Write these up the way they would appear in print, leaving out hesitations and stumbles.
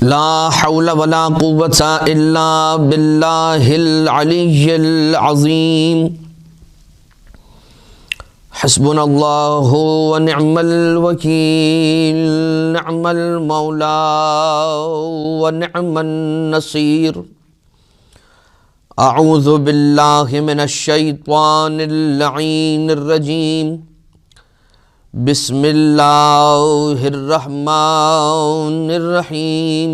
لا حول ولا قوة إلا بالله العلي العظيم حسبنا الله ونعم الوكيل نعم المولى ونعم النصير أعوذ بالله من الشيطان اللعين الرجيم بسم الله الرحمن الرحيم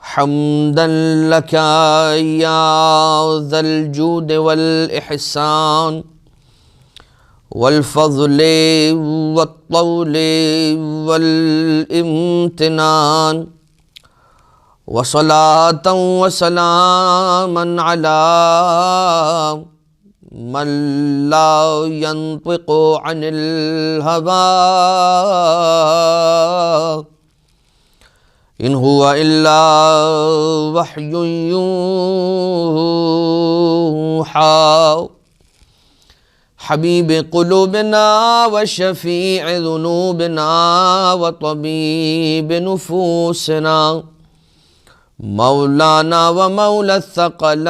حمدا لك يا ذا الجود والإحسان والفضل والطول والامتنان وصلاة وسلاما على من لا ينطق عن الهوى إن هو إلا وحي يوحى حبيب قلوبنا وشفيع ذنوبنا وطبيب نفوسنا مولانا ومولى الثقلين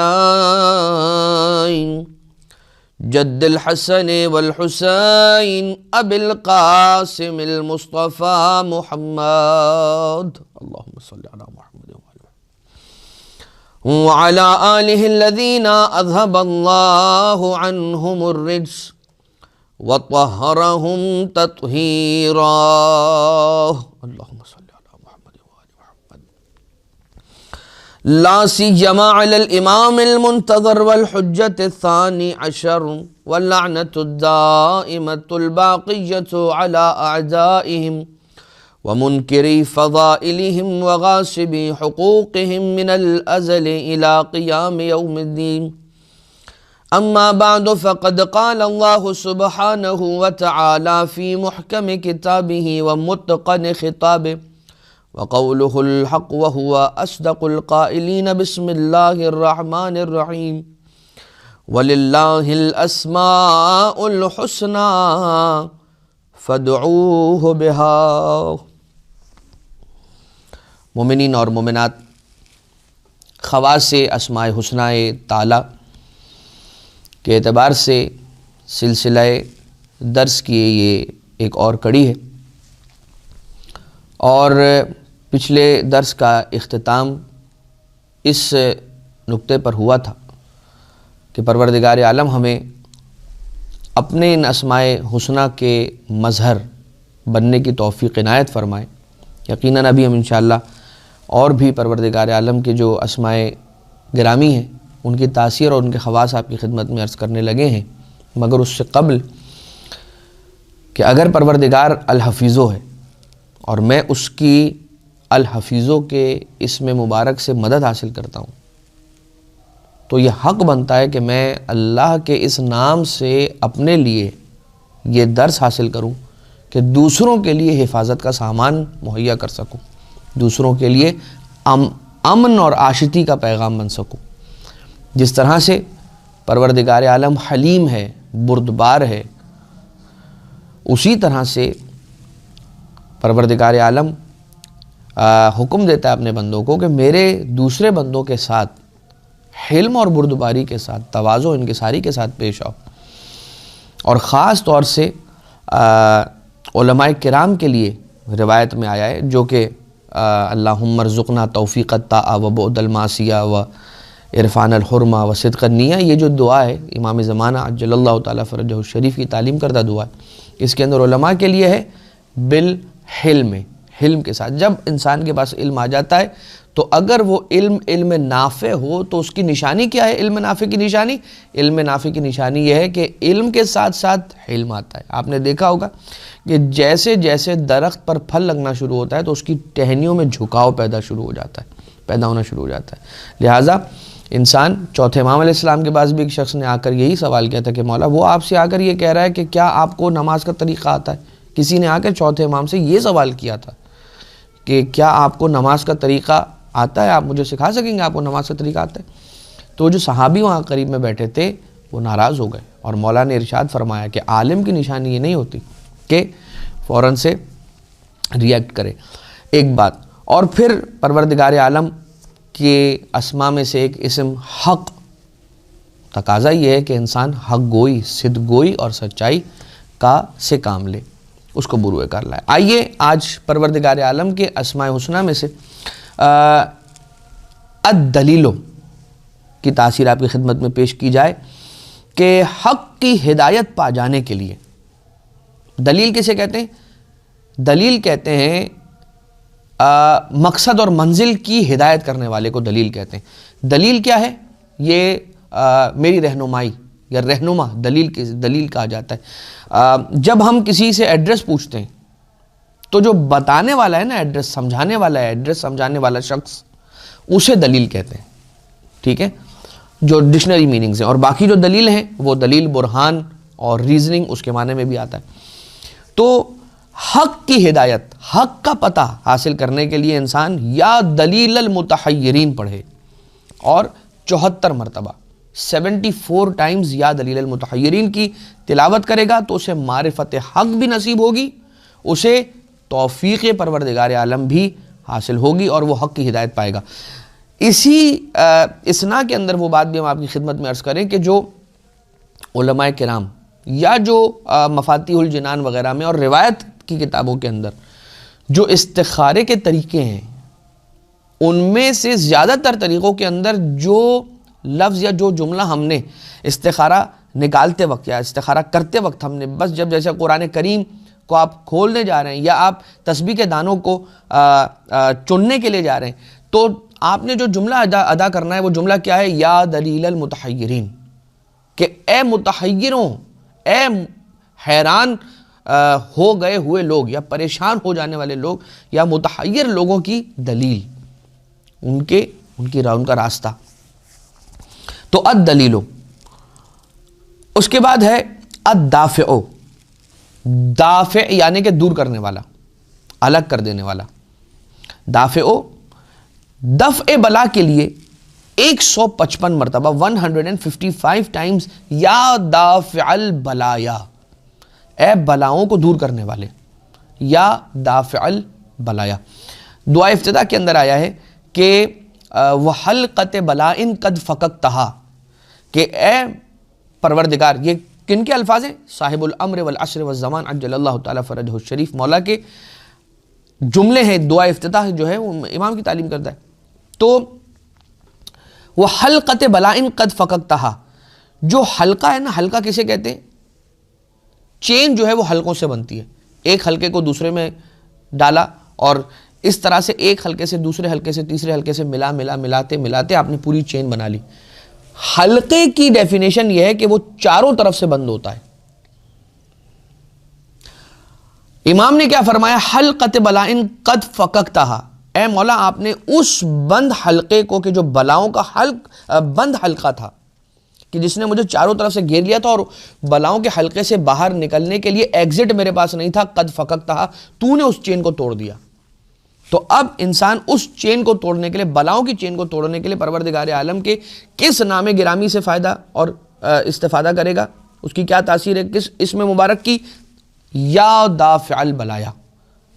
جد الحسن والحسين أبي القاسم المصطفى محمد اللهم صل على محمد وعلى آله الذين أذهب الله عنهم الرجس وطهرهم تطهيرا اللهم صل على محمد وآل محمد لا سيما على الإمام المنتظر والحجة الثاني عشر واللعنة الدائمة الباقية على أعدائهم ومنكري فضائلهم وغاصبي حقوقهم من الأزل إلى قيام يوم الدين أما بعد فقد قال الله سبحانه وتعالى في محكم كتابه ومتقن خطابه وقوله الحق وهو أصدق القائلين بسم الله الرحمن الرحيم ولله الأسماء الحسنى فادعوه بها مومنین اور مومنات، خواص اسماء حسنہ تعالی کے اعتبار سے سلسلہ درس کی یہ ایک اور کڑی ہے، اور پچھلے درس کا اختتام اس نقطے پر ہوا تھا کہ پروردگار عالم ہمیں اپنے ان اسماء حسنہ کے مظہر بننے کی توفیق عنایت فرمائے۔ یقیناً ابھی ہم انشاءاللہ اور بھی پروردگار عالم کے جو اسماء گرامی ہیں ان کی تاثیر اور ان کے خواص آپ کی خدمت میں عرض کرنے لگے ہیں، مگر اس سے قبل کہ اگر پروردگار الحفیظو ہے اور میں اس کی الحفیظو کے اسم مبارک سے مدد حاصل کرتا ہوں، تو یہ حق بنتا ہے کہ میں اللہ کے اس نام سے اپنے لیے یہ درس حاصل کروں کہ دوسروں کے لیے حفاظت کا سامان مہیا کر سکوں، دوسروں کے لیے امن اور عاشتی کا پیغام بن سکوں۔ جس طرح سے پروردگار عالم حلیم ہے، بردبار ہے، اسی طرح سے پروردگار عالم حکم دیتا ہے اپنے بندوں کو کہ میرے دوسرے بندوں کے ساتھ حلم اور بردباری کے ساتھ، تواضع انکساری کے ساتھ پیش آؤ۔ اور خاص طور سے علماء کرام کے لیے روایت میں آیا ہے جو کہ اللہم ارزقنا توفیق الطاعہ و بعد المعصیہ و عرفان الحرمہ و صدق النیہ، یہ جو دعا ہے امام زمانہ عجل اللہ تعالیٰ فرجہ الشریف کی تعلیم کردہ دعا ہے، اس کے اندر علماء کے لیے ہے بالحلم، حلم کے ساتھ۔ جب انسان کے پاس علم آ جاتا ہے تو اگر وہ علم نافع ہو تو اس کی نشانی کیا ہے؟ علم نافع کی نشانی، علم نافع کی نشانی یہ ہے کہ علم کے ساتھ ساتھ حلم آتا ہے۔ آپ نے دیکھا ہوگا کہ جیسے جیسے درخت پر پھل لگنا شروع ہوتا ہے تو اس کی ٹہنیوں میں جھکاؤ پیدا ہونا شروع ہو جاتا ہے۔ لہٰذا انسان چوتھے امام علیہ السلام کے پاس بھی ایک شخص نے آ کر یہی سوال کیا تھا کہ مولا وہ آپ سے آ کر یہ کہہ رہا ہے کہ کیا آپ کو نماز کا طریقہ آتا ہے؟ کسی نے آ کر چوتھے امام سے یہ سوال کیا تھا کہ کیا آپ کو نماز کا طریقہ آتا ہے، آپ مجھے سکھا سکیں گے، آپ کو نماز کا طریقہ آتا ہے؟ تو جو صحابی وہاں قریب میں بیٹھے تھے وہ ناراض ہو گئے، اور مولا نے ارشاد فرمایا کہ عالم کی نشانی یہ نہیں ہوتی کہ فوراً سے ریئیکٹ کرے۔ ایک بات، اور پھر پروردگار عالم کے اسماء میں سے ایک اسم حق، تقاضا یہ ہے کہ انسان حق گوئی، صدق گوئی اور سچائی سے کام لے، اس کو بروئے کر لائے۔ آئیے آج پروردگار عالم کے اسماء حسنہ میں سے الدلیل کی تاثیر آپ کی خدمت میں پیش کی جائے کہ حق کی ہدایت پا جانے کے لیے، دلیل کسے کہتے ہیں؟ دلیل کہتے ہیں مقصد اور منزل کی ہدایت کرنے والے کو دلیل کہتے ہیں۔ دلیل کیا ہے؟ یہ میری رہنمائی یا رہنما دلیل کہا جاتا ہے۔ جب ہم کسی سے ایڈریس پوچھتے ہیں تو جو بتانے والا ہے نا، ایڈریس سمجھانے والا ہے، ایڈریس سمجھانے والا شخص، اسے دلیل کہتے ہیں، ٹھیک ہے، جو ڈکشنری میننگز ہیں۔ اور باقی جو دلیل ہیں وہ دلیل، برہان اور ریزننگ اس کے معنی میں بھی آتا ہے۔ تو حق کی ہدایت، حق کا پتہ حاصل کرنے کے لیے انسان یا دلیل المتحیرین پڑھے اور 74 مرتبہ 74 ٹائمز یا دلیل المتحیرین کی تلاوت کرے گا تو اسے معرفت حق بھی نصیب ہوگی، اسے توفیق پروردگار عالم بھی حاصل ہوگی اور وہ حق کی ہدایت پائے گا۔ اسی اسنا کے اندر وہ بات بھی ہم آپ کی خدمت میں عرض کریں کہ جو علماء کرام یا جو مفاتیح الجنان وغیرہ میں اور روایت کی کتابوں کے اندر جو استخارے کے طریقے ہیں، ان میں سے زیادہ تر طریقوں کے اندر جو لفظ یا جو جملہ ہم نے استخارہ نکالتے وقت یا استخارہ کرتے وقت ہم نے بس جیسے قرآن کریم کو آپ کھولنے جا رہے ہیں یا آپ تسبیح کے دانوں کو چننے کے لیے جا رہے ہیں تو آپ نے جو جملہ ادا کرنا ہے وہ جملہ کیا ہے؟ یا دلیل المتحیرین، کہ اے متحیروں، اے حیران ہو گئے ہوئے لوگ یا پریشان ہو جانے والے لوگ یا متحیر لوگوں کی دلیل، ان کا راستہ۔ تو الدلیل، اس کے بعد ہے الدافع، دافع یعنی کہ دور کرنے والا، الگ کر دینے والا۔ دافع، دفع بلا کے لیے 155 مرتبہ 155 ٹائمز یا دافع البلایا، اے بلاؤں کو دور کرنے والے، یا دافع البلایا۔ دعا افتتاح کے اندر آیا ہے کہ وحلقۃ بلاء قد فککتہا، کہ اے پروردگار، یہ کن کے الفاظ ہیں؟ صاحب الامر والعصر والزمان عجل اللہ تعالیٰ فرجہ الشریف، مولا کے جملے ہیں۔ دعا افتتاح جو ہے وہ امام کی تعلیم کرتا ہے۔ تو وحلقۃ بلاء قد فککتہا، جو حلقہ ہے نا، حلقہ کسے کہتے ہیں؟ چین جو ہے وہ حلقوں سے بنتی ہے، ایک حلقے کو دوسرے میں ڈالا اور اس طرح سے ایک حلقے سے دوسرے حلقے سے تیسرے حلقے سے ملاتے آپ نے پوری چین بنا لی۔ حلقے کی ڈیفینیشن یہ ہے کہ وہ چاروں طرف سے بند ہوتا ہے۔ امام نے کیا فرمایا؟ حلقۃ بلاء قد فککتہا، اے مولا آپ نے اس بند حلقے کو، کہ جو بلاؤں کا بند حلقہ تھا کہ جس نے مجھے چاروں طرف سے گھیر لیا تھا اور بلاؤں کے حلقے سے باہر نکلنے کے لیے ایگزٹ میرے پاس نہیں تھا، قد فککتہا، تو نے اس چین کو توڑ دیا۔ تو اب انسان اس چین کو توڑنے کے لیے، بلاؤں کی چین کو توڑنے کے لیے پروردگار عالم کے کس نام گرامی سے فائدہ اور استفادہ کرے گا؟ اس کی کیا تاثیر ہے کس اسم مبارک کی؟ یا دافع البلایا،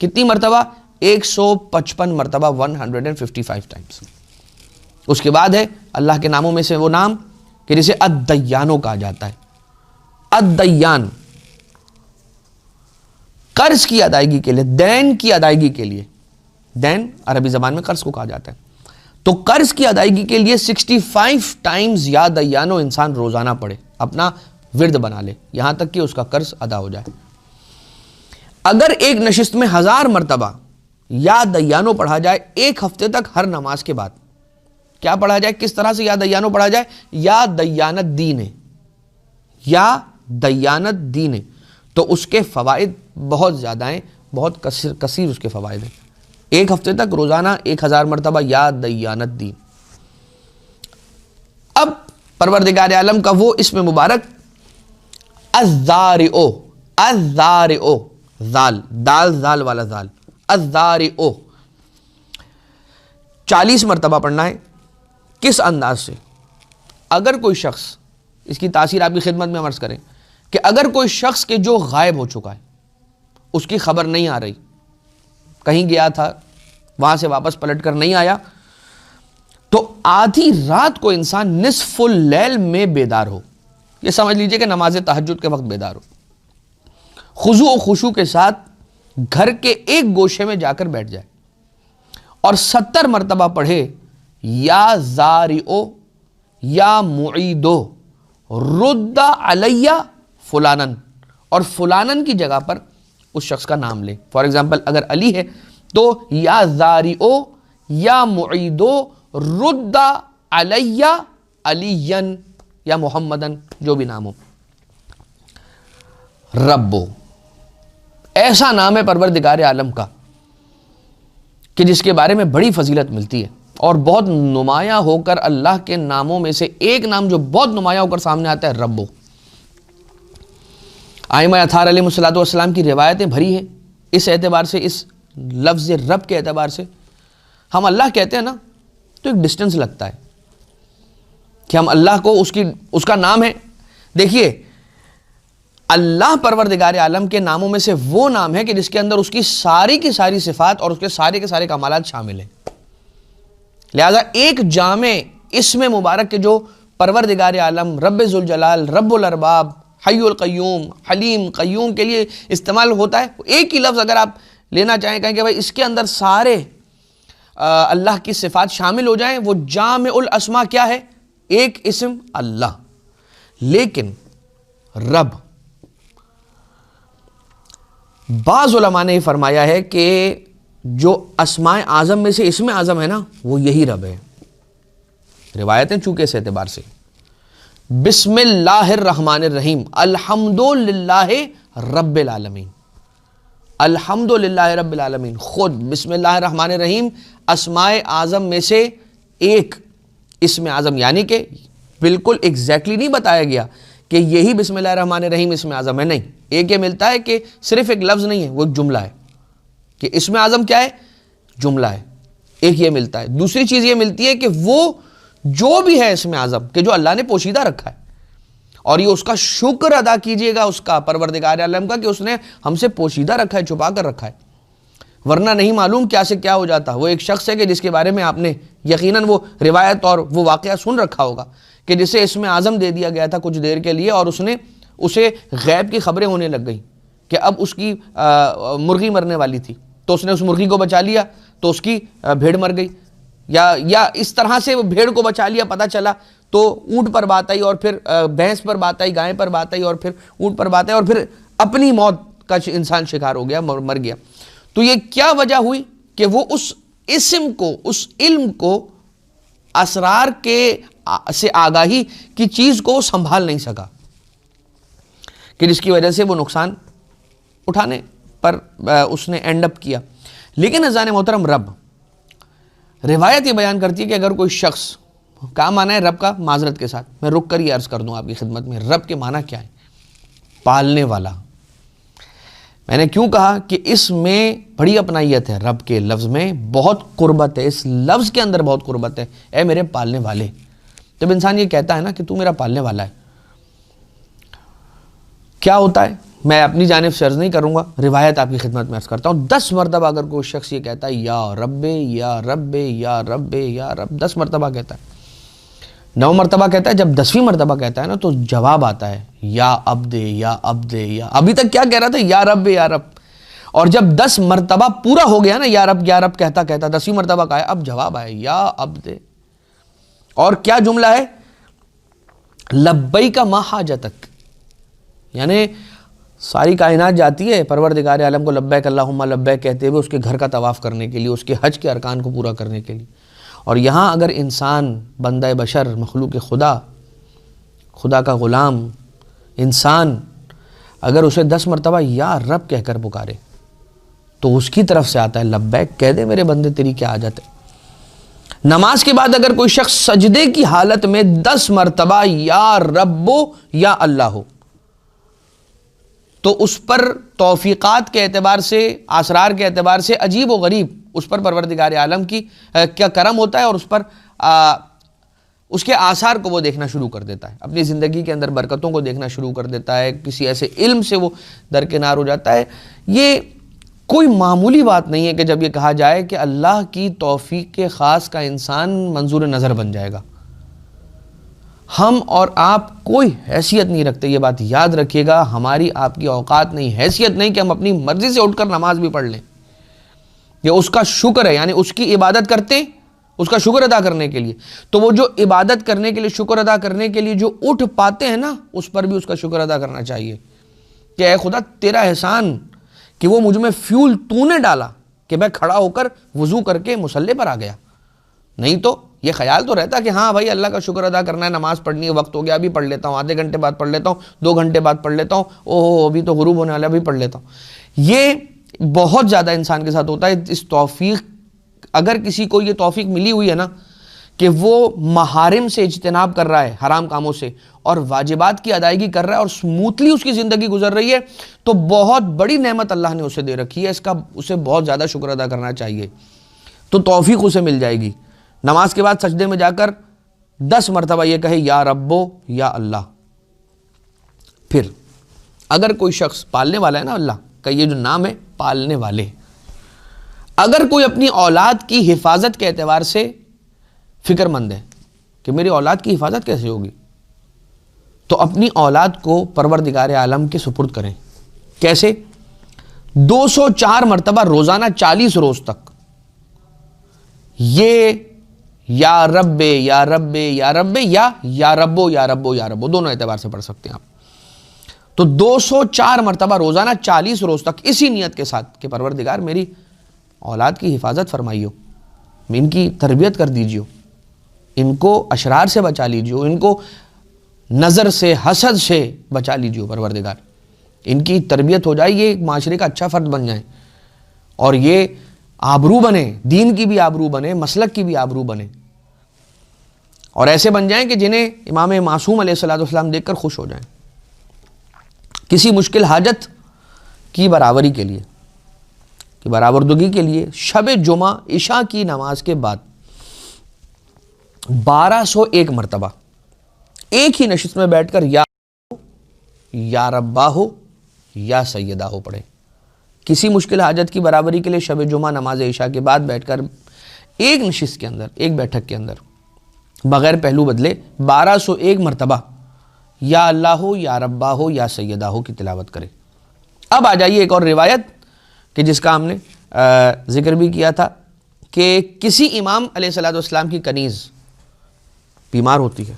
کتنی مرتبہ؟ 155 مرتبہ 155 ٹائمز۔ اس کے بعد ہے اللہ کے ناموں میں سے وہ نام کہ جسے الدیانو کہا جاتا ہے۔ الدیان، قرض کی ادائیگی کے لیے، دین کی ادائیگی کے لیے، دین عربی زبان میں قرض کو کہا جاتا ہے، تو قرض کی ادائیگی کے لیے 65 ٹائمز یا دیانو انسان روزانہ پڑھے، اپنا ورد بنا لے، یہاں تک کہ اس کا قرض ادا ہو جائے۔ اگر ایک نشست میں 1000 مرتبہ یا دیانو پڑھا جائے ایک ہفتے تک ہر نماز کے بعد، کیا پڑھا جائے؟ کس طرح سے یا دیانو پڑھا جائے؟ یا دیانت دین ہے، یا دیانت دین ہے، تو اس کے فوائد بہت زیادہ ہیں، بہت کثیر اس کے فوائد ہیں۔ ایک ہفتے تک روزانہ 1000 مرتبہ یا دیانت دین۔ اب پروردگار عالم کا وہ اسم مبارک الذارئ، الذارئ، ذال، دال ذال والا ذال، الذارئ 40 مرتبہ پڑھنا ہے۔ کس انداز سے؟ اگر کوئی شخص، اس کی تاثیر آپ کی خدمت میں عرض کریں کہ اگر کوئی شخص کے جو غائب ہو چکا ہے، اس کی خبر نہیں آ رہی، کہیں گیا تھا وہاں سے واپس پلٹ کر نہیں آیا، تو آدھی رات کو انسان نصف اللیل میں بیدار ہو، یہ سمجھ لیجئے کہ نماز تہجد کے وقت بیدار ہو، خضوع و خشوع کے ساتھ گھر کے ایک گوشے میں جا کر بیٹھ جائے اور 70 مرتبہ پڑھے یا زارعو یا معیدو رد علیہ فلانن، اور فلانن کی جگہ پر اس شخص کا نام لے. فار ایگزامپل اگر علی ہے تو یا زارعو یا معیدو رد علیہ علین یا محمدن، جو بھی نام ہو. ربو ایسا نام ہے پروردگار عالم کا کہ جس کے بارے میں بڑی فضیلت ملتی ہے، اور بہت نمایاں ہو کر اللہ کے ناموں میں سے ایک نام جو بہت نمایاں ہو کر سامنے آتا ہے ربو. ائمہ اطہار علیہ السلام کی روایتیں بھری ہیں اس اعتبار سے، اس لفظ رب کے اعتبار سے. ہم اللہ کہتے ہیں نا تو ایک ڈسٹنس لگتا ہے کہ ہم اللہ کو اس کا نام ہے. دیکھیے اللہ پروردگار عالم کے ناموں میں سے وہ نام ہے کہ جس کے اندر اس کی ساری کی ساری صفات اور اس کے سارے کمالات شامل ہیں. لہذا ایک جامع اسم مبارک کے جو پروردگار عالم رب ذوالجلال رب الارباب حی القیوم حلیم قیوم کے لیے استعمال ہوتا ہے، ایک ہی لفظ اگر آپ لینا چاہیں، کہیں کہ بھائی اس کے اندر سارے اللہ کی صفات شامل ہو جائیں، وہ جامع الاسماء کیا ہے؟ ایک اسم اللہ. لیکن رب، بعض علماء نے یہ فرمایا ہے کہ جو اسماء اعظم میں سے اسم اعظم ہے نا وہ یہی رب ہے. روایتیں چونکہ اس اعتبار سے بسم اللہ الرحمن الرحیم الحمدللہ رب العالمین، الحمدللہ رب العالمین، خود بسم اللہ الرحمن الرحیم اسماء اعظم میں سے ایک اسم اعظم، یعنی کہ بالکل ایگزیکٹلی نہیں بتایا گیا کہ یہی بسم اللہ الرحمن الرحیم اسم اعظم ہے، نہیں. ایک یہ ملتا ہے کہ صرف ایک لفظ نہیں ہے، وہ ایک جملہ ہے کہ اسم اعظم کیا ہے؟ جملہ ہے. ایک یہ ملتا ہے. دوسری چیز یہ ملتی ہے کہ وہ جو بھی ہے اسم اعظم کہ جو اللہ نے پوشیدہ رکھا ہے، اور یہ اس کا شکر ادا کیجئے گا اس کا پروردگار عالم کا کہ اس نے ہم سے پوشیدہ رکھا ہے، چھپا کر رکھا ہے، ورنہ نہیں معلوم کیا سے کیا ہو جاتا. وہ ایک شخص ہے کہ جس کے بارے میں آپ نے یقیناً وہ روایت اور وہ واقعہ سن رکھا ہوگا کہ جسے اسم اعظم دے دیا گیا تھا کچھ دیر کے لیے، اور اسے غیب کی خبریں ہونے لگ گئیں کہ اب اس کی مرغی مرنے والی تھی، تو اس نے اس مرغی کو بچا لیا تو اس کی بھیڑ مر گئی، یا اس طرح سے وہ بھیڑ کو بچا لیا، پتہ چلا تو اونٹ پر بات آئی، اور پھر بھینس پر بات آئی، گائے پر بات آئی، اور پھر اونٹ پر بات آئی، اور پھر اپنی موت کا انسان شکار ہو گیا، مر گیا. تو یہ کیا وجہ ہوئی کہ وہ اس اسم کو، اس علم کو، اسرار کے سے آگاہی کی چیز کو سنبھال نہیں سکا، کہ جس کی وجہ سے وہ نقصان اٹھانے پر اس نے اینڈ اپ کیا. لیکن عزیزان محترم، رب، روایت یہ بیان کرتی ہے کہ اگر کوئی شخص، کیا معنی ہے رب کا؟ معذرت کے ساتھ میں رک کر یہ عرض کر دوں آپ کی خدمت میں، رب کے معنی کیا ہے؟ پالنے والا. میں نے کیوں کہا کہ اس میں بڑی اپنائیت ہے، رب کے لفظ میں بہت قربت ہے، اس لفظ کے اندر بہت قربت ہے. اے میرے پالنے والے. جب انسان یہ کہتا ہے نا کہ تو میرا پالنے والا ہے، کیا ہوتا ہے؟ میں اپنی جانب سے عرض نہیں کروں گا، روایت آپ کی خدمت میں عرض کرتا ہوں. 10 مرتبہ اگر کوئی شخص یہ کہتا ہے یا رب یا رب یا رب یا رب، 10 مرتبہ کہتا ہے، 9 مرتبہ کہتا ہے، جب 10ویں مرتبہ کہتا ہے نا تو جواب آتا ہے یا عبد یا عبد یا. ابھی تک کیا کہہ رہا تھا؟ یا رب یا رب. اور جب 10 مرتبہ پورا ہو گیا نا یا رب کہتا 10ویں مرتبہ کہا ہے، اب جواب آئے یا عبد. اور کیا جملہ ہے؟ لبیک ما حاجتک. یعنی ساری کائنات جاتی ہے پروردگار عالم کو لبیک اللہم لبیک کہتے ہوئے اس کے گھر کا طواف کرنے کے لیے، اس کے حج کے ارکان کو پورا کرنے کے لیے. اور یہاں اگر انسان، بندہ بشر، مخلوق خدا کا غلام انسان، اگر اسے 10 مرتبہ یا رب کہہ کر پکارے تو اس کی طرف سے آتا ہے لبیک، کہہ دے میرے بندے تیری کیا حاجت ہے. نماز کے بعد اگر کوئی شخص سجدے کی حالت میں 10 مرتبہ یا رب یا اللہ ہو تو اس پر توفیقات کے اعتبار سے، اسرار کے اعتبار سے عجیب و غریب اس پر پروردگار عالم کی کیا کرم ہوتا ہے، اور اس پر اس کے آثار کو وہ دیکھنا شروع کر دیتا ہے، اپنی زندگی کے اندر برکتوں کو دیکھنا شروع کر دیتا ہے، کسی ایسے علم سے وہ درکنار ہو جاتا ہے. یہ کوئی معمولی بات نہیں ہے کہ جب یہ کہا جائے کہ اللہ کی توفیق کے خاص کا انسان منظور نظر بن جائے گا. ہم اور آپ کوئی حیثیت نہیں رکھتے، یہ بات یاد رکھیے گا. ہماری آپ کی اوقات نہیں، حیثیت نہیں کہ ہم اپنی مرضی سے اٹھ کر نماز بھی پڑھ لیں. یہ اس کا شکر ہے، یعنی اس کی عبادت کرتے ہیں اس کا شکر ادا کرنے کے لیے. تو وہ جو عبادت کرنے کے لیے، شکر ادا کرنے کے لیے جو اٹھ پاتے ہیں نا، اس پر بھی اس کا شکر ادا کرنا چاہیے کہ اے خدا تیرا احسان کہ وہ مجھ میں فیول تو نے ڈالا کہ میں کھڑا ہو کر وضو کر کے مصلی پر آ گیا. نہیں تو یہ خیال تو رہتا کہ ہاں بھائی اللہ کا شکر ادا کرنا ہے، نماز پڑھنی ہے، وقت ہو گیا ابھی پڑھ لیتا ہوں، آدھے گھنٹے بعد پڑھ لیتا ہوں، 2 گھنٹے بعد پڑھ لیتا ہوں، اوہ ابھی تو غروب ہونے والا ابھی پڑھ لیتا ہوں. یہ بہت زیادہ انسان کے ساتھ ہوتا ہے. اس توفیق، اگر کسی کو یہ توفیق ملی ہوئی ہے نا کہ وہ محارم سے اجتناب کر رہا ہے، حرام کاموں سے، اور واجبات کی ادائیگی کر رہا ہے، اور سموتھلی اس کی زندگی گزر رہی ہے، تو بہت بڑی نعمت اللہ نے اسے دے رکھی ہے. اس کا اسے بہت زیادہ شکر ادا کرنا چاہیے. تو توفیق اسے مل جائے گی. نماز کے بعد سجدے میں جا کر 10 مرتبہ یہ کہے یا ربو یا اللہ. پھر اگر کوئی شخص پالنے والا ہے نا، اللہ کا یہ جو نام ہے پالنے والے، اگر کوئی اپنی اولاد کی حفاظت کے اعتبار سے فکر مند ہے کہ میری اولاد کی حفاظت کیسے ہوگی، تو اپنی اولاد کو پروردگار عالم کے سپرد کریں. کیسے؟ 204 مرتبہ روزانہ 40 روز تک یہ یا رب یا رب یا رب یا ربو یا ربو یا ربو دونوں اعتبار سے پڑھ سکتے ہیں آپ. تو 204 مرتبہ روزانہ 40 روز تک اسی نیت کے ساتھ کہ پروردگار میری اولاد کی حفاظت فرمائیو، ان کی تربیت کر دیجیو، ان کو اشرار سے بچا لیجیو، ان کو نظر سے حسد سے بچا لیجیو پروردگار، ان کی تربیت ہو جائے، یہ ایک معاشرے کا اچھا فرد بن جائیں، اور یہ آبرو بنے، دین کی بھی آبرو بنے، مسلک کی بھی آبرو بنے، اور ایسے بن جائیں کہ جنہیں امام معصوم علیہ السلام دیکھ کر خوش ہو جائیں. کسی مشکل حاجت کی برابری کے لیے، کی برآوردگی کے لیے شب جمعہ عشاء کی نماز کے بعد 1201 مرتبہ ایک ہی نشست میں بیٹھ کر یا ربا ہو یا سیدہ ہو پڑھیں. کسی مشکل حاجت کی برابری کے لیے شب جمعہ نماز عشاء کے بعد بیٹھ کر ایک نشست کے اندر، ایک بیٹھک کے اندر بغیر پہلو بدلے 1201 مرتبہ یا اللہ ہو یا ربا ہو یا سیدہ ہو کی تلاوت کریں. اب آ جائیے ایک اور روایت کہ جس کا ہم نے ذکر بھی کیا تھا کہ کسی امام علیہ السلام کی کنیز بیمار ہوتی ہے،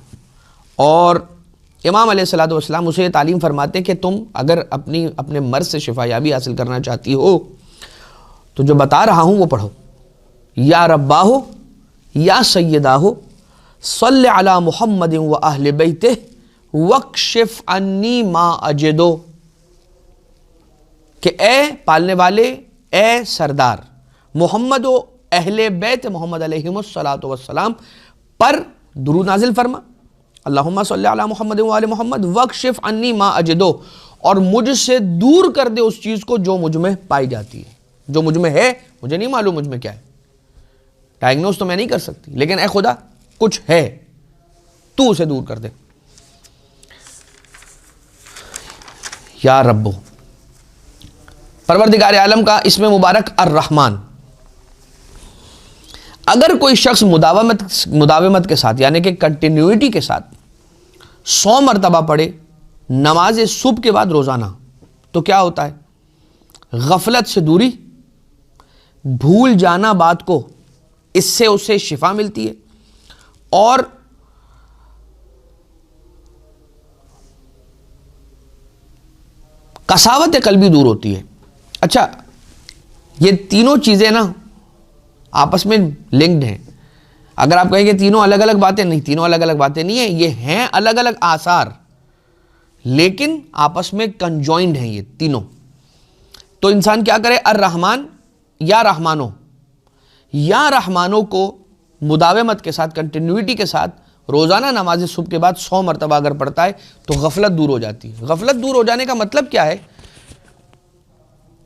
اور امام علیہ السلام اسے یہ تعلیم فرماتے کہ تم اگر اپنے مرض سے شفا یابی حاصل کرنا چاہتی ہو تو جو بتا رہا ہوں وہ پڑھو، یا ربا ہو یا سیدہ ہو صلی علی محمد و اہل بیتہ وکشف عنی ما اجدو، کہ اے پالنے والے، اے سردار محمد و اہل بیت محمد علیہم السلام پر درود نازل فرما، اللہم صلی علی محمد و آل محمد وکشف عنی ما اجدو، اور مجھ سے دور کر دے اس چیز کو جو مجھ میں پائی جاتی ہے. جو مجھ میں ہے مجھے نہیں معلوم مجھ میں کیا ہے، ڈائگنوز تو میں نہیں کر سکتی، لیکن اے خدا کچھ ہے، تو اسے دور کر دے. یا ربو، پروردگار عالم کا اسم مبارک الرحمن. اگر کوئی شخص مداومت کے ساتھ، یعنی کہ کنٹینیوٹی کے ساتھ 100 مرتبہ پڑھے نماز صبح کے بعد روزانہ، تو کیا ہوتا ہے؟ غفلت سے دوری، بھول جانا بات کو، اس سے اسے شفا ملتی ہے، اور قساوت قلبی دور ہوتی ہے. اچھا، یہ تینوں چیزیں نا آپس میں لنکڈ ہیں. اگر آپ کہیں کہ تینوں الگ الگ باتیں، نہیں، تینوں الگ الگ باتیں نہیں ہیں، یہ ہیں الگ الگ آثار، لیکن آپس میں کنجوائنڈ ہیں یہ تینوں. تو انسان کیا کرے؟ الرحمن یا رحمانو، یا رحمانو کو مداومت کے ساتھ، کنٹینیوٹی کے ساتھ روزانہ نماز صبح کے بعد 100 مرتبہ اگر پڑھتا ہے تو غفلت دور ہو جاتی ہے. غفلت دور ہو جانے کا مطلب کیا ہے؟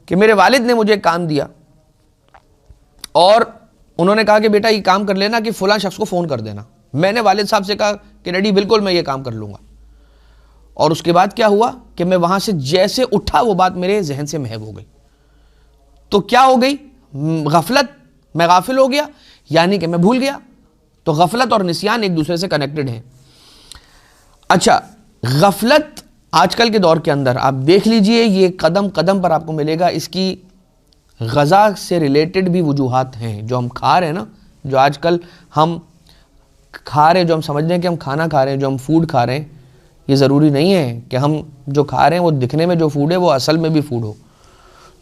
کہ میرے والد نے مجھے کام دیا اور انہوں نے کہا کہ بیٹا یہ کام کر لینا، کہ فلاں شخص کو فون کر دینا. میں نے والد صاحب سے کہا کہ ڈیڈی بالکل میں یہ کام کر لوں گا، اور اس کے بعد کیا ہوا کہ میں وہاں سے جیسے اٹھا وہ بات میرے ذہن سے محو ہو گئی. تو کیا ہو گئی غفلت، میں غافل ہو گیا یعنی کہ میں بھول گیا. تو غفلت اور نسیان ایک دوسرے سے کنیکٹڈ ہیں. اچھا غفلت آج کل کے دور کے اندر آپ دیکھ لیجئے یہ قدم قدم پر آپ کو ملے گا. اس کی غذا سے ریلیٹڈ بھی وجوہات ہیں. جو ہم کھا رہے ہیں نا، جو آج کل ہم کھا رہے ہیں، جو ہم سمجھ رہے ہیں کہ ہم کھانا کھا رہے ہیں، جو ہم فوڈ کھا رہے ہیں، یہ ضروری نہیں ہے کہ ہم جو کھا رہے ہیں وہ دکھنے میں جو فوڈ ہے وہ اصل میں بھی فوڈ ہو.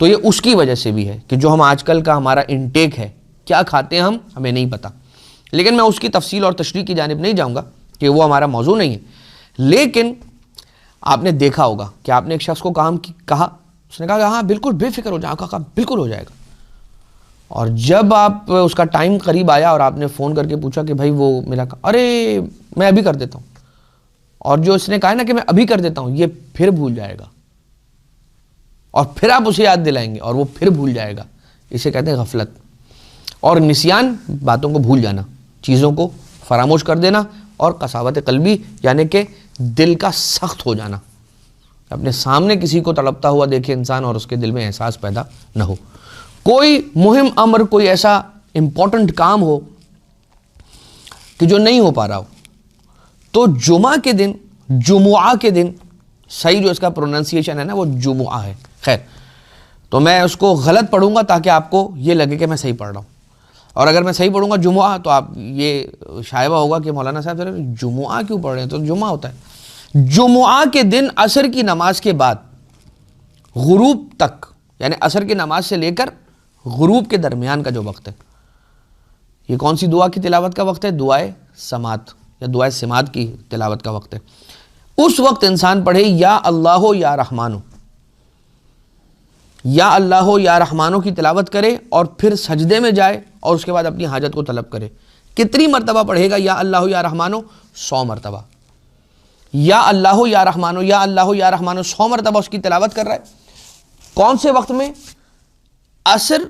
تو یہ اس کی وجہ سے بھی ہے کہ جو ہم آج کل کا ہمارا انٹیک ہے، کیا کھاتے ہیں ہم، ہمیں نہیں پتہ. لیکن میں اس کی تفصیل اور تشریح کی جانب نہیں جاؤں گا کہ وہ ہمارا موضوع نہیں ہے. لیکن آپ نے دیکھا ہوگا کہ آپ نے ایک شخص کو کہا، اس نے کہا کہ ہاں بالکل بے فکر ہو جائے. کہا بالکل ہو جائے گا. اور جب آپ اس کا ٹائم قریب آیا اور آپ نے فون کر کے پوچھا کہ بھائی وہ میرا ارے میں ابھی کر دیتا ہوں، اور جو اس نے کہا نا کہ میں ابھی کر دیتا ہوں، یہ پھر بھول جائے گا اور پھر آپ اسے یاد دلائیں گے اور وہ پھر بھول جائے گا. اسے کہتے ہیں غفلت. اور نسیان باتوں کو بھول جانا، چیزوں کو فراموش کر دینا. اور قساوت قلبی یعنی کہ دل کا سخت ہو جانا. اپنے سامنے کسی کو تڑپتا ہوا دیکھے انسان اور اس کے دل میں احساس پیدا نہ ہو. کوئی مہم امر، کوئی ایسا امپورٹنٹ کام ہو کہ جو نہیں ہو پا رہا ہو، تو جمعہ کے دن، جمعہ کے دن، صحیح جو اس کا پروننسیشن ہے نا وہ جمعہ ہے. خیر تو میں اس کو غلط پڑھوں گا تاکہ آپ کو یہ لگے کہ میں صحیح پڑھ رہا ہوں. اور اگر میں صحیح پڑھوں گا جمعہ تو آپ یہ شائبہ ہوگا کہ مولانا صاحب جمعہ کیوں پڑھ رہے ہیں، تو جمعہ ہوتا ہے. جمعہ کے دن عصر کی نماز کے بعد غروب تک، یعنی عصر کی نماز سے لے کر غروب کے درمیان کا جو وقت ہے، یہ کون سی دعا کی تلاوت کا وقت ہے؟ دعائے سماعت یا دعائے سماعت کی تلاوت کا وقت ہے. اس وقت انسان پڑھے یا اللہ یا رحمانو، یا اللہ یا رحمانو کی تلاوت کرے اور پھر سجدے میں جائے اور اس کے بعد اپنی حاجت کو طلب کرے. کتنی مرتبہ پڑھے گا یا اللہ یا رحمانو؟ 100 مرتبہ. یا اللہ یا رحمانو، یا اللہ یا رحمانو 100 مرتبہ اس کی تلاوت کر رہا ہے. کون سے وقت میں؟ عصر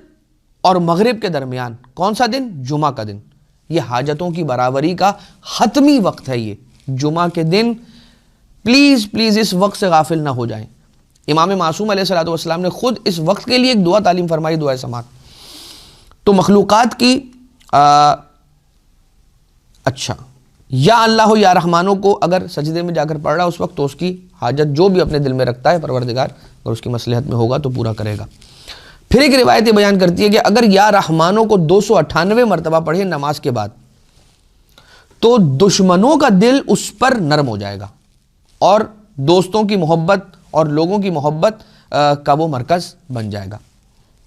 اور مغرب کے درمیان. کون سا دن؟ جمعہ کا دن. یہ حاجتوں کی برابری کا حتمی وقت ہے. یہ جمعہ کے دن پلیز پلیز اس وقت سے غافل نہ ہو جائیں. امام معصوم علیہ الصلوۃ والسلام نے خود اس وقت کے لیے ایک دعا تعلیم فرمائی، دعائے سماعت. تو مخلوقات کی اچھا یا اللہ یا رحمانوں کو اگر سجدے میں جا کر پڑھ رہا اس وقت، تو اس کی حاجت جو بھی اپنے دل میں رکھتا ہے پروردگار اگر اس کی مصلحت میں ہوگا تو پورا کرے گا. پھر ایک روایت یہ بیان کرتی ہے کہ اگر یا رحمانوں کو 298 مرتبہ پڑھے نماز کے بعد تو دشمنوں کا دل اس پر نرم ہو جائے گا اور دوستوں کی محبت اور لوگوں کی محبت کا وہ مرکز بن جائے گا.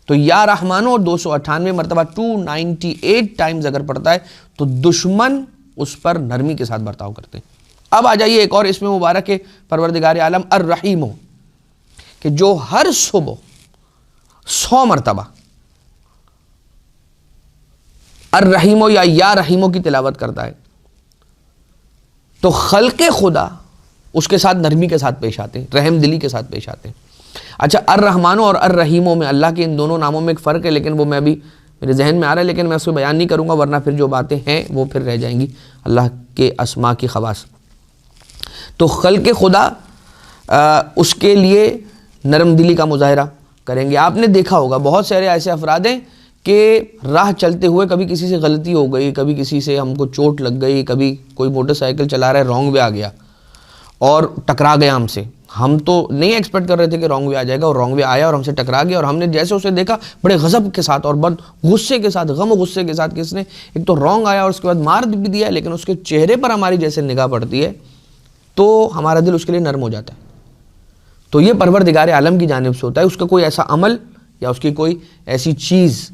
تو یا رحمانوں اور 298 مرتبہ 298 ٹائمز اگر پڑھتا ہے تو دشمن اس پر نرمی کے ساتھ برتاؤ کرتے ہیں. اب آ جائیے ایک اور اسم مبارک ہے پروردگار عالم الرحیم، کہ جو ہر صبح 100 مرتبہ الرحیمو یا رحیمو کی تلاوت کرتا ہے تو خلق خدا اس کے ساتھ نرمی کے ساتھ پیش آتے ہیں، رحم دلی کے ساتھ پیش آتے ہیں. اچھا الرحمانو اور الرحیمو میں اللہ کے ان دونوں ناموں میں ایک فرق ہے، لیکن وہ میں ابھی میرے ذہن میں آ رہا ہے، لیکن میں اس کو بیان نہیں کروں گا ورنہ پھر جو باتیں ہیں وہ پھر رہ جائیں گی اللہ کے اسماء کی خواص. تو خلق خدا اس کے لیے نرم دلی کا مظاہرہ کریں گے. آپ نے دیکھا ہوگا بہت سارے ایسے افراد ہیں کہ راہ چلتے ہوئے کبھی کسی سے غلطی ہو گئی، کبھی کسی سے ہم کو چوٹ لگ گئی، کبھی کوئی موٹر سائیکل چلا رہا ہے رانگ وے آ گیا اور ٹکرا گیا ہم سے. ہم تو نہیں ایکسپیکٹ کر رہے تھے کہ رانگ وے آ جائے گا، اور رانگ وے آیا اور ہم سے ٹکرا گیا، اور ہم نے جیسے اسے دیکھا بڑے غضب کے ساتھ اور بڑے غصے کے ساتھ، غم و غصے کے ساتھ، کس نے ایک تو رانگ آیا اور اس کے بعد مار بھی دیا، لیکن اس کے چہرے پر ہماری جیسے نگاہ پڑتی ہے تو ہمارا دل اس کے لیے نرم ہو جاتا ہے. تو یہ پروردگار عالم کی جانب سے ہوتا ہے. اس کا کوئی ایسا عمل یا اس کی کوئی ایسی چیز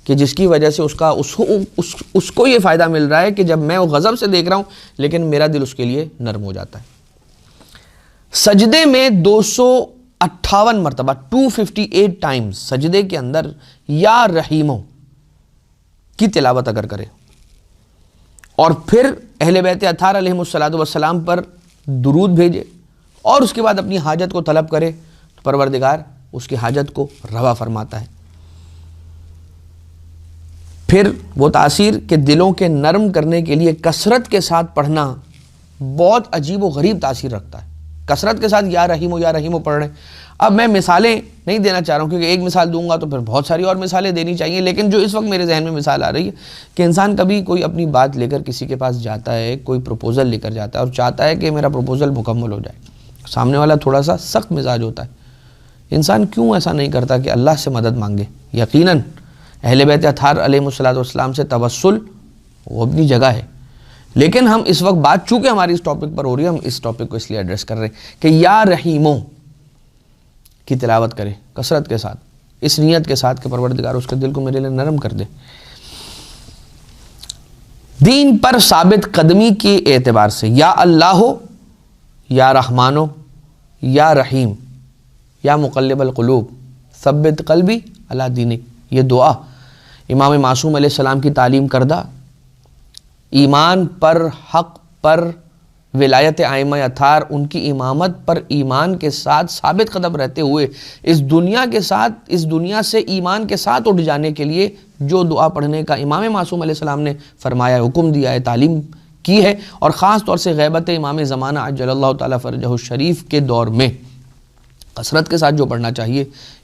کہ جس کی وجہ سے اس کو یہ فائدہ مل رہا ہے کہ جب میں وہ غضب سے دیکھ رہا ہوں لیکن میرا دل اس کے لیے نرم ہو جاتا ہے. سجدے میں 258 مرتبہ 258 ٹائمز سجدے کے اندر یا رحیموں کی تلاوت اگر کرے اور پھر اہل بیت اطہار علیہم السلام پر درود بھیجے اور اس کے بعد اپنی حاجت کو طلب کرے تو پروردگار اس کی حاجت کو روا فرماتا ہے. پھر وہ تاثیر کہ دلوں کے نرم کرنے کے لیے کثرت کے ساتھ پڑھنا بہت عجیب و غریب تاثیر رکھتا ہے. کثرت کے ساتھ یا رحیم پڑھ رہے ہیں. اب میں مثالیں نہیں دینا چاہ رہا ہوں کیونکہ ایک مثال دوں گا تو پھر بہت ساری اور مثالیں دینی چاہیے، لیکن جو اس وقت میرے ذہن میں مثال آ رہی ہے کہ انسان کبھی کوئی اپنی بات لے کر کسی کے پاس جاتا ہے، کوئی پروپوزل لے کر جاتا ہے اور چاہتا ہے کہ میرا پروپوزل مکمل ہو جائے. سامنے والا تھوڑا سا سخت مزاج ہوتا ہے. انسان کیوں ایسا نہیں کرتا کہ اللہ سے مدد مانگے؟ یقیناً اہل بیت اطہار علیہ السلام سے توسل وہ اپنی جگہ ہے، لیکن ہم اس وقت بات چونکہ ہماری اس ٹاپک پر ہو رہی ہے، ہم اس ٹاپک کو اس لیے ایڈریس کر رہے ہیں کہ یا رحیموں کی تلاوت کرے کثرت کے ساتھ، اس نیت کے ساتھ کہ پروردگار اس کے دل کو میرے لیے نرم کر دے. دین پر ثابت قدمی کے اعتبار سے یا اللہ ہو، یا رحمان ہو، یا رحیم، یا مقلب القلوب ثبت قلبی علی دینک، یہ دعا امام معصوم علیہ السلام کی تعلیم کردہ، ایمان پر، حق پر، ولایت ائمہ اطہار، ان کی امامت پر ایمان کے ساتھ ثابت قدم رہتے ہوئے اس دنیا سے ایمان کے ساتھ اٹھ جانے کے لیے جو دعا پڑھنے کا امام معصوم علیہ السلام نے فرمایا، حکم دیا ہے، تعلیم کی ہے، اور خاص طور سے غیبت امام زمانہ عجل اللہ تعالیٰ فرجہ الشریف کے دور میں کثرت کے ساتھ جو پڑھنا چاہیے،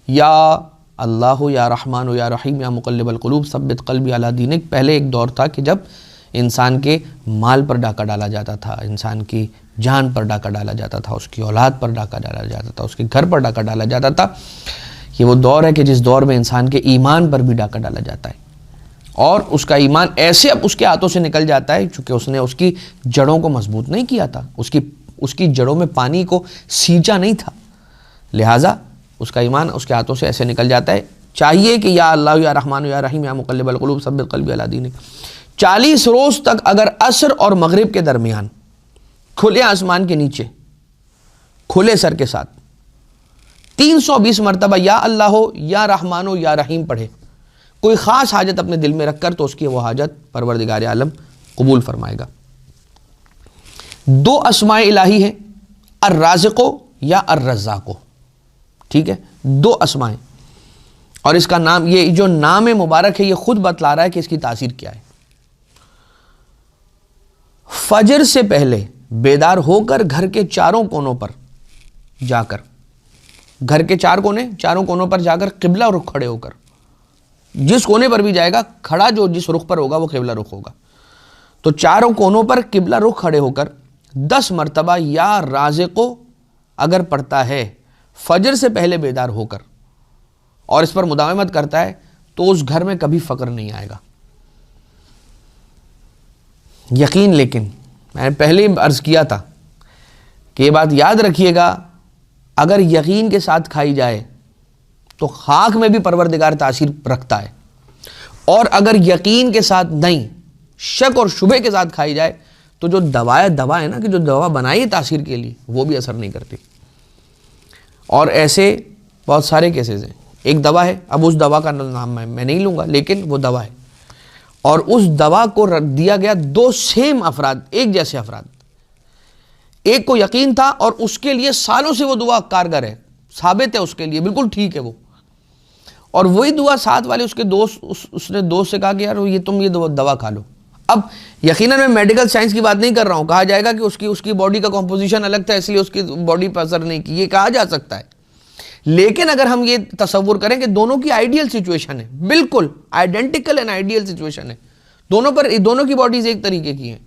یا اللہ یا رحمان یا رحیم یا مقلب القلوب ثبت قلبی علی دینک. پہلے ایک دور تھا کہ جب انسان کے مال پر ڈاکہ ڈالا جاتا تھا، انسان کی جان پر ڈاکہ ڈالا جاتا تھا، اس کی اولاد پر ڈاکہ ڈالا جاتا تھا، اس کے گھر پر ڈاکہ ڈالا جاتا تھا. یہ وہ دور ہے کہ جس دور میں انسان کے ایمان پر بھی ڈاکہ ڈالا جاتا ہے، اور اس کا ایمان ایسے اب اس کے ہاتھوں سے نکل جاتا ہے چونکہ اس نے اس کی جڑوں کو مضبوط نہیں کیا تھا، اس کی جڑوں میں پانی کو سینچا نہیں تھا، لہٰذا اس کا ایمان اس کے ہاتھوں سے ایسے نکل جاتا ہے. چاہیے کہ یا اللہ یا رحمان یا رحیم یا مقلب القلوب ثبت قلبی علی دینک 40 روز تک اگر عصر اور مغرب کے درمیان کھلے آسمان کے نیچے کھلے سر کے ساتھ 320 مرتبہ یا اللہ ہو، یا رحمان ہو، یا رحیم پڑھے، کوئی خاص حاجت اپنے دل میں رکھ کر، تو اس کی وہ حاجت پروردگار عالم قبول فرمائے گا. 2 اسماء الہی ہیں، الرازق یا الرزاق، ٹھیک ہے، 2 اسماء، اور اس کا نام، یہ جو نام مبارک ہے یہ خود بتلا رہا ہے کہ اس کی تاثیر کیا ہے. فجر سے پہلے بیدار ہو کر گھر کے چاروں کونوں پر جا کر، گھر کے چاروں کونوں پر جا کر قبلہ رخ کھڑے ہو کر، جس کونے پر بھی جائے گا کھڑا جو جس رخ پر ہوگا وہ قبلہ رخ ہوگا، تو چاروں کونوں پر قبلہ رخ کھڑے ہو کر 10 مرتبہ یا رازقو اگر پڑھتا ہے فجر سے پہلے بیدار ہو کر، اور اس پر مداومت کرتا ہے، تو اس گھر میں کبھی فقر نہیں آئے گا. یقین، لیکن میں نے پہلے عرض کیا تھا کہ یہ بات یاد رکھیے گا، اگر یقین کے ساتھ کھائی جائے تو خاک میں بھی پروردگار تاثیر رکھتا ہے، اور اگر یقین کے ساتھ نہیں، شک اور شبہ کے ساتھ کھائی جائے تو جو دوا ہے نا، کہ جو دوا بنائی ہے تاثیر کے لیے، وہ بھی اثر نہیں کرتی. اور ایسے بہت سارے کیسز ہیں. ایک دوا ہے، اب اس دوا کا نام میں نہیں لوں گا، لیکن وہ دوا ہے، اور اس دوا کو رکھ دیا گیا 2 سیم افراد، ایک جیسے افراد، ایک کو یقین تھا اور اس کے لیے سالوں سے وہ دعا کارگر ہے، ثابت ہے اس کے لیے، بالکل ٹھیک ہے وہ، اور وہی دعا ساتھ والے اس کے دوست، اس نے دوست سے کہا کہ یار تم یہ دوا کھا لو. اب یقیناً میں میڈیکل سائنس کی بات نہیں کر رہا ہوں، کہا جائے گا کہ اس کی باڈی کا کمپوزیشن الگ تھا اس لیے اس کی باڈی پر اثر نہیں کی، یہ کہا جا سکتا ہے. لیکن اگر ہم یہ تصور کریں کہ دونوں کی آئیڈیل سچویشن ہے، بالکل آئیڈینٹیکل اینڈ آئیڈیل سچویشن ہے، دونوں کی باڈیز ایک طریقے کی ہیں،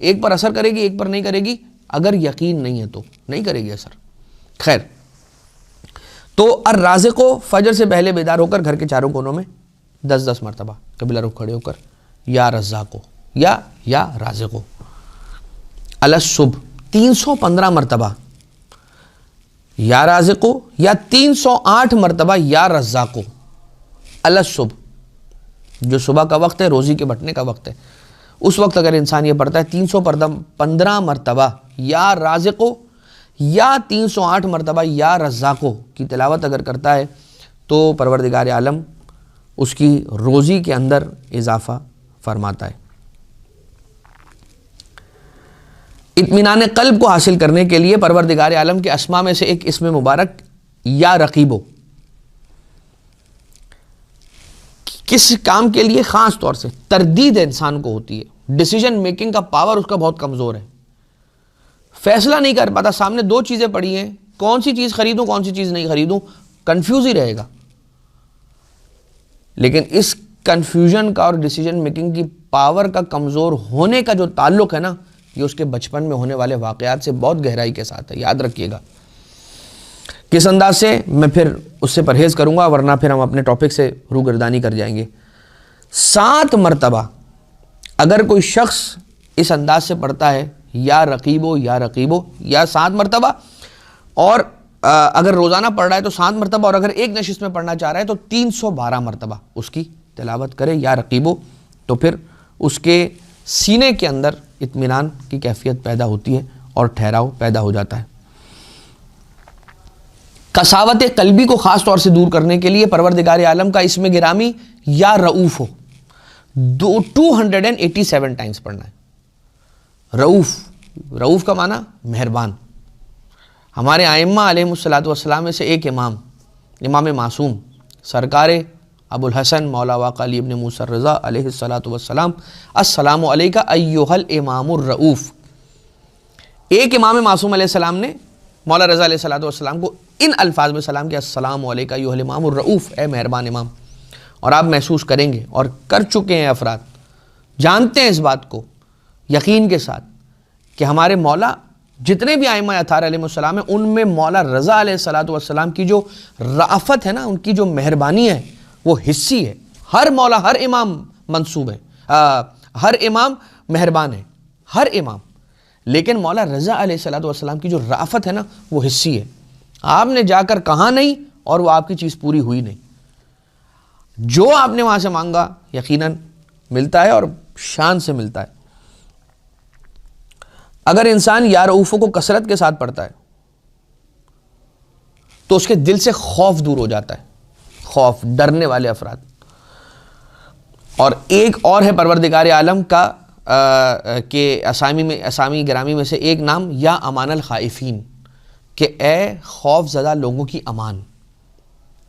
ایک پر اثر کرے گی ایک پر نہیں کرے گی، اگر یقین نہیں ہے تو نہیں کرے گی اثر. خیر، تو الرازق فجر سے پہلے بیدار ہو کر گھر کے چاروں کونوں میں 10 مرتبہ قبلہ رخ کھڑے ہو کر یا رزاق یا رازق، الصبح 315 مرتبہ یا رازق، یا 308 مرتبہ یا رزاق الصبح، جو صبح کا وقت ہے، روزی کے بٹنے کا وقت ہے، اس وقت اگر انسان یہ پڑھتا ہے 315 مرتبہ یا رازق یا 308 مرتبہ یا رزاق کی تلاوت اگر کرتا ہے، تو پروردگار عالم اس کی روزی کے اندر اضافہ فرماتا ہے. اطمینان قلب کو حاصل کرنے کے لیے پروردگار عالم کے اسماء میں سے ایک اسم مبارک یا رقیبو، کس کام کے لیے؟ خاص طور سے تردید انسان کو ہوتی ہے، ڈیسیجن میکنگ کا پاور اس کا بہت کمزور ہے. فیصلہ نہیں کر پاتا, سامنے دو چیزیں پڑی ہیں, کون سی چیز خریدوں کون سی چیز نہیں خریدوں, کنفیوز ہی رہے گا. لیکن اس کنفیوژن کا اور ڈیسیجن میکنگ کی پاور کا کمزور ہونے کا جو تعلق ہے نا, یہ اس کے بچپن میں ہونے والے واقعات سے بہت گہرائی کے ساتھ ہے. یاد رکھیے گا. کس انداز سے, میں پھر اس سے پرہیز کروں گا ورنہ پھر ہم اپنے ٹاپک سے روگردانی کر جائیں گے. 7 مرتبہ اگر کوئی شخص اس انداز سے پڑھتا ہے یا رقیبو یا رقیبو, یا 7 مرتبہ, اور اگر روزانہ پڑھ رہا ہے تو 7 مرتبہ, اور اگر ایک نشست میں پڑھنا چاہ رہا ہے تو 312 مرتبہ اس کی تلاوت کرے یا رقیبو, تو پھر اس کے سینے کے اندر اطمینان کی کیفیت پیدا ہوتی ہے اور ٹھہراؤ پیدا ہو جاتا ہے. قساوت قلبی کو خاص طور سے دور کرنے کے لیے پروردگار عالم کا اسم گرامی یا رؤوف ہو 287 ٹائمز پڑھنا ہے. رؤوف, رؤوف کا معنی مہربان. ہمارے ائمہ علیہ الصلوۃ میں سے ایک امام معصوم سرکار ابو الحسن مولا واقع علی ابن موسیٰ الرضا علیہ السلام, السلام علیکہ ایہا الامام الرؤوف. ایک امام معصوم علیہ السلام نے مولا رضا علیہ السلام کو ان الفاظ میں سلام کیا, السلام علیکہ ایہا الامام الرؤوف, اے مہربان امام. اور آپ محسوس کریں گے اور کر چکے ہیں افراد, جانتے ہیں اس بات کو یقین کے ساتھ کہ ہمارے مولا جتنے بھی ائمہ اطہار علیہ السلام ہیں ان میں مولا رضا علیہ السلام کی جو رافت ہے نا, ان کی جو مہربانی ہے وہ حصی ہے. ہر مولا, ہر امام منصوب ہے, ہر امام مہربان ہے, ہر امام. لیکن مولا رضا علیہ السلام کی جو رافت ہے نا وہ حصی ہے. آپ نے جا کر کہا نہیں اور وہ آپ کی چیز پوری ہوئی نہیں. جو آپ نے وہاں سے مانگا یقیناً ملتا ہے اور شان سے ملتا ہے. اگر انسان یا رؤوف کو کثرت کے ساتھ پڑھتا ہے تو اس کے دل سے خوف دور ہو جاتا ہے, خوف, ڈرنے والے افراد. اور ایک اور ہے پروردگار عالم کا کہ اسامی گرامی میں سے ایک نام یا امان الخائفین, کہ اے خوف زدہ لوگوں کی امان.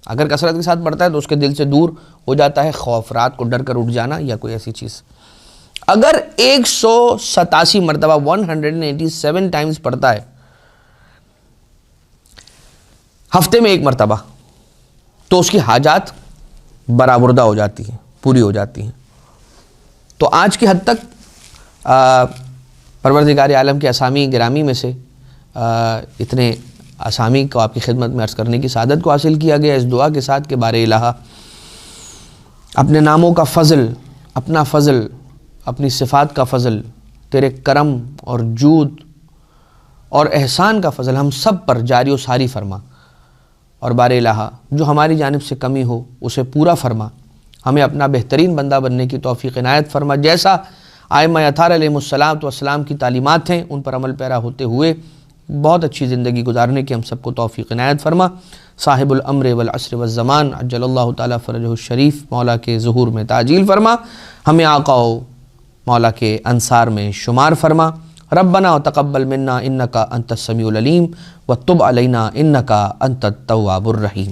اگر کثرت کے ساتھ پڑھتا ہے تو اس کے دل سے دور ہو جاتا ہے خوف, رات کو ڈر کر اٹھ جانا یا کوئی ایسی چیز. اگر 187 مرتبہ 187 ٹائمز پڑھتا ہے ہفتے میں 1 مرتبہ, تو اس کی حاجات برآوردہ ہو جاتی ہیں, پوری ہو جاتی ہیں. تو آج کی حد تک پروردگار عالم کے اسامی گرامی میں سے اتنے اسامی کو آپ کی خدمت میں عرض کرنے کی سعادت کو حاصل کیا گیا, اس دعا کے ساتھ کہ بار الہ اپنے ناموں کا فضل, اپنا فضل, اپنی صفات کا فضل, تیرے کرم اور جود اور احسان کا فضل ہم سب پر جاری و ساری فرما. اور بار الہ جو ہماری جانب سے کمی ہو اسے پورا فرما. ہمیں اپنا بہترین بندہ بننے کی توفیق عنایت فرما. جیسا ائمہ اطہار علیہ السلام کی تعلیمات ہیں ان پر عمل پیرا ہوتے ہوئے بہت اچھی زندگی گزارنے کی ہم سب کو توفیق عنایت فرما. صاحب الامر والعصر والزمان عجل اللہ تعالی فرجہ الشریف مولا کے ظہور میں تعجیل فرما. ہمیں آقا و مولا کے انصار میں شمار فرما. ربنا وتقبل منا انک انت السمیع العلیم وتب علینا انک انت التواب الرحیم.